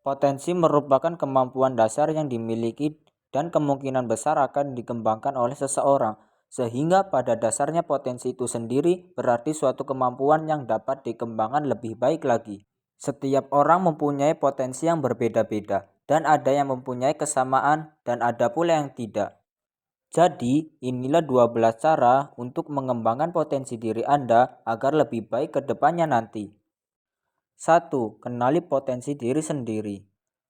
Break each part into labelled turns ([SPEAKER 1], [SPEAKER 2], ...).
[SPEAKER 1] Potensi merupakan kemampuan dasar yang dimiliki dan kemungkinan besar akan dikembangkan oleh seseorang, sehingga pada dasarnya potensi itu sendiri berarti suatu kemampuan yang dapat dikembangkan lebih baik lagi. Setiap orang mempunyai potensi yang berbeda-beda, dan ada yang mempunyai kesamaan dan ada pula yang tidak. Jadi, inilah 12 cara untuk mengembangkan potensi diri Anda agar lebih baik ke depannya nanti. 1. Kenali potensi diri sendiri.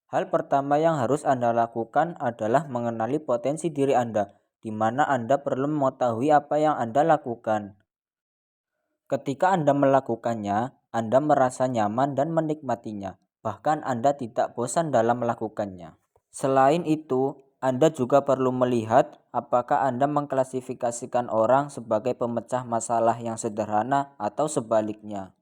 [SPEAKER 1] Hal pertama yang harus Anda lakukan adalah mengenali potensi diri Anda, di mana Anda perlu mengetahui apa yang Anda lakukan. Ketika Anda melakukannya, Anda merasa nyaman dan menikmatinya, bahkan Anda tidak bosan dalam melakukannya. Selain itu, Anda juga perlu melihat apakah Anda mengklasifikasikan orang sebagai pemecah masalah yang sederhana atau sebaliknya.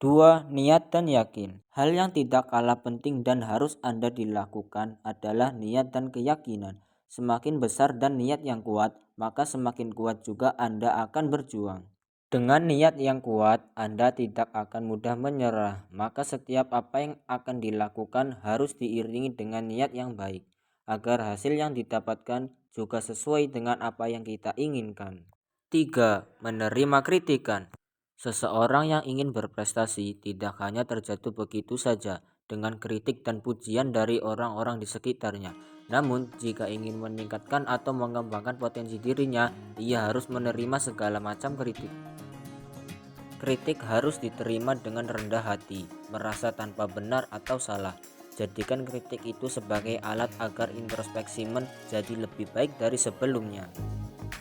[SPEAKER 1] 2. Niat dan yakin. Hal yang tidak kalah penting dan harus Anda dilakukan adalah niat dan keyakinan. Semakin besar dan niat yang kuat, maka semakin kuat juga Anda akan berjuang. Dengan niat yang kuat, Anda tidak akan mudah menyerah, maka setiap apa yang akan dilakukan harus diiringi dengan niat yang baik, agar hasil yang didapatkan juga sesuai dengan apa yang kita inginkan. 3. Menerima kritikan. Seseorang yang ingin berprestasi tidak hanya terjatuh begitu saja dengan kritik dan pujian dari orang-orang di sekitarnya. Namun, jika ingin meningkatkan atau mengembangkan potensi dirinya, ia harus menerima segala macam kritik. Kritik harus diterima dengan rendah hati, merasa tanpa benar atau salah. Jadikan kritik itu sebagai alat agar introspeksi menjadi lebih baik dari sebelumnya.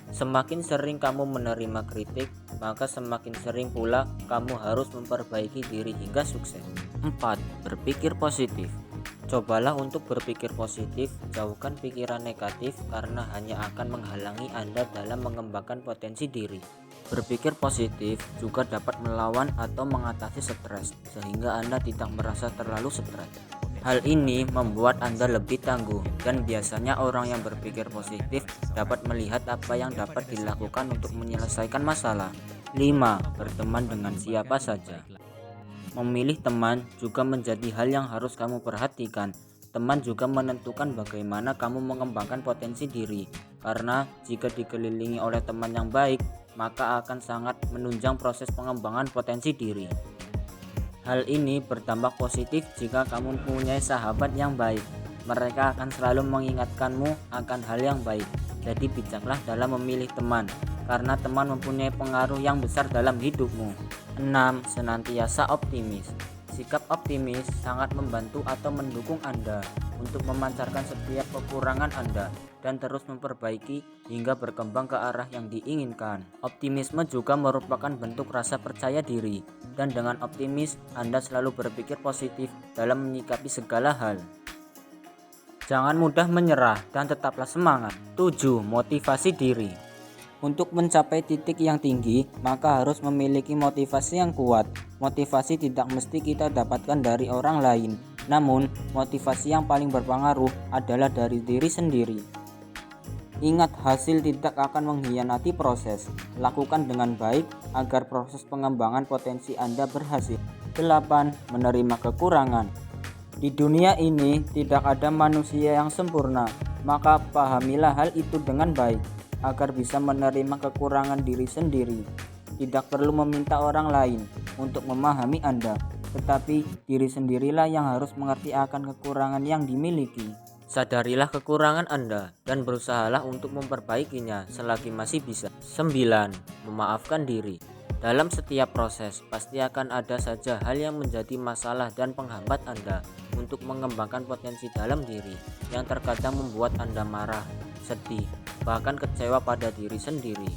[SPEAKER 1] Semakin sering kamu menerima kritik, maka semakin sering pula kamu harus memperbaiki diri hingga sukses. 4. Berpikir positif. Cobalah untuk berpikir positif, jauhkan pikiran negatif karena hanya akan menghalangi Anda dalam mengembangkan potensi diri. Berpikir positif juga dapat melawan atau mengatasi stres, sehingga Anda tidak merasa terlalu stres. Hal ini membuat Anda lebih tangguh, dan biasanya orang yang berpikir positif dapat melihat apa yang dapat dilakukan untuk menyelesaikan masalah. 5. Berteman dengan siapa saja. Memilih teman juga menjadi hal yang harus kamu perhatikan. Teman juga menentukan bagaimana kamu mengembangkan potensi diri, karena jika dikelilingi oleh teman yang baik, maka akan sangat menunjang proses pengembangan potensi diri. Hal ini berdampak positif jika kamu mempunyai sahabat yang baik. Mereka akan selalu mengingatkanmu akan hal yang baik. Jadi bijaklah dalam memilih teman, karena teman mempunyai pengaruh yang besar dalam hidupmu. 6. Senantiasa optimis. Sikap optimis sangat membantu atau mendukung Anda untuk memancarkan setiap kekurangan Anda dan terus memperbaiki hingga berkembang ke arah yang diinginkan. Optimisme juga merupakan bentuk rasa percaya diri, dan dengan optimis Anda selalu berpikir positif dalam menyikapi segala hal. Jangan mudah menyerah dan tetaplah semangat. 7. Motivasi diri. Untuk mencapai titik yang tinggi, maka harus memiliki motivasi yang kuat. Motivasi tidak mesti kita dapatkan dari orang lain, namun motivasi yang paling berpengaruh adalah dari diri sendiri. Ingat, hasil tidak akan mengkhianati proses. Lakukan dengan baik agar proses pengembangan potensi Anda berhasil. 8. Menerima kekurangan. Di dunia ini tidak ada manusia yang sempurna, maka pahamilah hal itu dengan baik agar bisa menerima kekurangan diri sendiri. Tidak perlu meminta orang lain untuk memahami Anda, tetapi diri sendirilah yang harus mengerti akan kekurangan yang dimiliki. Sadarilah kekurangan Anda dan berusahalah untuk memperbaikinya selagi masih bisa. 9. Memaafkan diri. Dalam setiap proses, pasti akan ada saja hal yang menjadi masalah dan penghambat Anda untuk mengembangkan potensi dalam diri, yang terkadang membuat Anda marah, sedih, bahkan kecewa pada diri sendiri.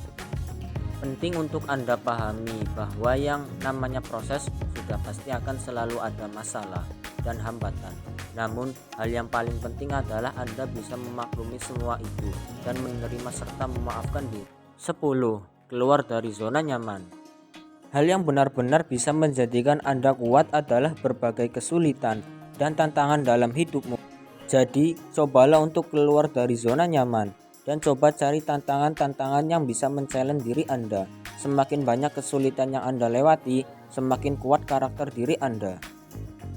[SPEAKER 1] Penting untuk Anda pahami bahwa yang namanya proses sudah pasti akan selalu ada masalah dan hambatan. Namun, hal yang paling penting adalah Anda bisa memaklumi semua itu dan menerima serta memaafkan diri. 10. Keluar dari zona nyaman. Hal yang benar-benar bisa menjadikan Anda kuat adalah berbagai kesulitan dan tantangan dalam hidupmu. Jadi, cobalah untuk keluar dari zona nyaman dan coba cari tantangan-tantangan yang bisa men-challenge diri Anda. Semakin banyak kesulitan yang Anda lewati, semakin kuat karakter diri Anda.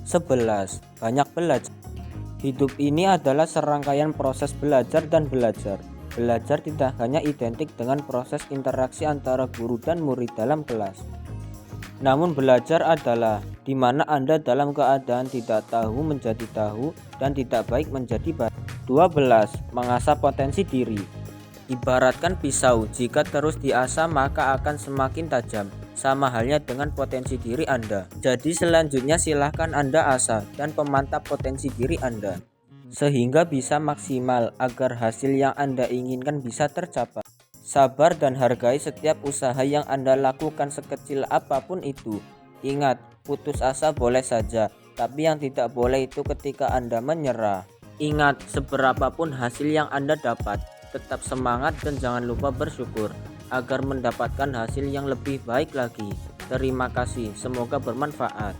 [SPEAKER 1] 11. Banyak belajar. Hidup ini adalah serangkaian proses belajar dan belajar. Belajar tidak hanya identik dengan proses interaksi antara guru dan murid dalam kelas. Namun belajar adalah di mana Anda dalam keadaan tidak tahu menjadi tahu dan tidak baik menjadi baik. 12. Mengasah potensi diri. Ibaratkan pisau, jika terus diasah maka akan semakin tajam. Sama halnya dengan potensi diri Anda. Jadi selanjutnya silahkan Anda asah dan pemantap potensi diri Anda, sehingga bisa maksimal agar hasil yang Anda inginkan bisa tercapai. Sabar dan hargai setiap usaha yang Anda lakukan sekecil apapun itu. Ingat, putus asa boleh saja, tapi yang tidak boleh itu ketika Anda menyerah. Ingat, seberapapun hasil yang Anda dapat, tetap semangat dan jangan lupa bersyukur agar mendapatkan hasil yang lebih baik lagi. Terima kasih, semoga bermanfaat.